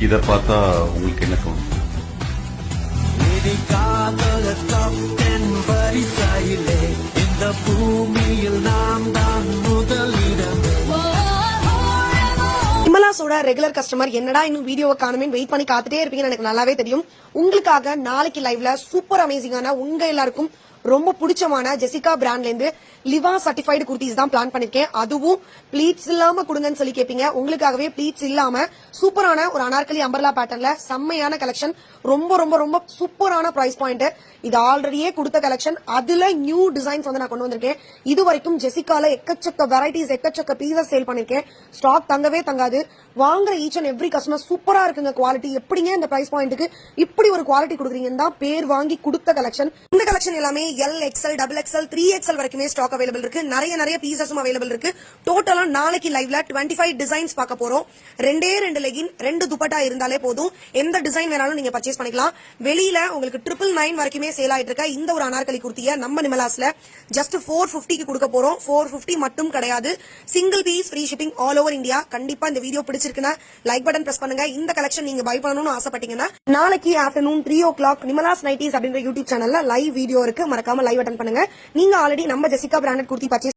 இத பார்த்தா உங்களுக்கு என்ன தோணும்? இந்த பூமியில் நாம் தான் முதலிடம். விமலாஸோட ரெகுலர் கஸ்டமர் என்னடா இன்னும் வீடியோவை காணுமே வெயிட் பண்ணி காத்துட்டே இருப்பீங்கன்னு எனக்கு நல்லாவே தெரியும். உங்களுக்காக நாளைக்கு லைவ்ல சூப்பர் அமேசிங்கான உங்க எல்லாருக்கும் ரொம்ப பிடிச்சமான ஜெசிகா பிராண்ட்ல இருந்து லிவா சர்டிஃபைடு குர்த்திஸ் தான் பிளான் பண்ணிருக்கேன். அதுவும் ப்ளீட்ஸ் இல்லாம கொடுங்கன்னு சொல்லி கேப்பீங்க. உங்களுக்காகவே ப்ளீட்ஸ் இல்லாம சூப்பரான ஒரு அனார்கலி அம்பர்லா பேட்டர்ன்ல செம்மையான கலெக்ஷன், ரொம்ப ரொம்ப ரொம்ப சூப்பரான பிரைஸ் பாயிண்ட். இது ஆல்ரெடியே கொடுத்த கலெக்ஷன், அதுல நியூ டிசைன்ஸ் வந்து நான் கொண்டு வந்திருக்கேன். இது வரைக்கும் ஜெசிகால எக்கச்சக்க வெரைட்டிஸ் எக்கச்சக்க பீசஸ் சேல் பண்ணிருக்கேன். ஸ்டாக் தங்கவே தங்காது. வாங்குற ஈச் அண்ட் எவ்ரி கஸ்டமர் சூப்பரா இருக்குங்க குவாலிட்டி. எப்படிங்க இந்த பிரைஸ் பாயிண்ட்டுக்கு இப்படி ஒரு குவாலிட்டி கொடுக்குறீங்கன்னு தான் பேர் வாங்கி கொடுத்த கலெக்ஷன். இந்த கலெக்ஷன் எல்லாமே L XL double XL 3XL வரைக்குமே ஸ்டாக் அவைலபிள் இருக்கு. நிறைய பீசஸும் அவைலபிள் இருக்கு. டோட்டலா நாளைக்கு லைவ்ல 25 டிசைன்ஸ் பார்க்க போறோம். ரெண்டே லெகின் 2 துப்பட்டா இருந்தாலே போதும். எந்த டிசைன் வேணாலும் நீங்க பர்ச்சேஸ் பண்ணிக்கலாம். வெளியில உங்களுக்கு 999 வரைக்குமே சேல் ஆயிட்டு இருக்க இந்த ஒரு அனார்கலி குர்த்தியை நம்ம நிமலாஸ்ல ஜஸ்ட் 450க்கு கொடுக்க போறோம். 450 மட்டும் கிடையாது, single piece free shipping all over India. கண்டிப்பா இந்த வீடியோ பிடிச்சிருக்குன்னா லைக் பட்டன் பிரஸ் பண்ணுங்க. இந்த கலெக்ஷன் நீங்க பை பண்ணணும்னு ஆசைப்பட்டீங்கன்னா நாளைக்கு ஆஃப்டர்நூன் 3 o'clock நிமலாஸ் நைட்டிஸ் அப்படின்ற யூடியூப் சேனல்ல லைவ் வீடியோ இருக்கு. மறக்காம லைவ் அட்டன் பண்ணுங்க. நீங்க ஆல்ரெடி நம்ம ஜெசிகா பிராண்டட் குர்த்தி பர்ச்சேஸ்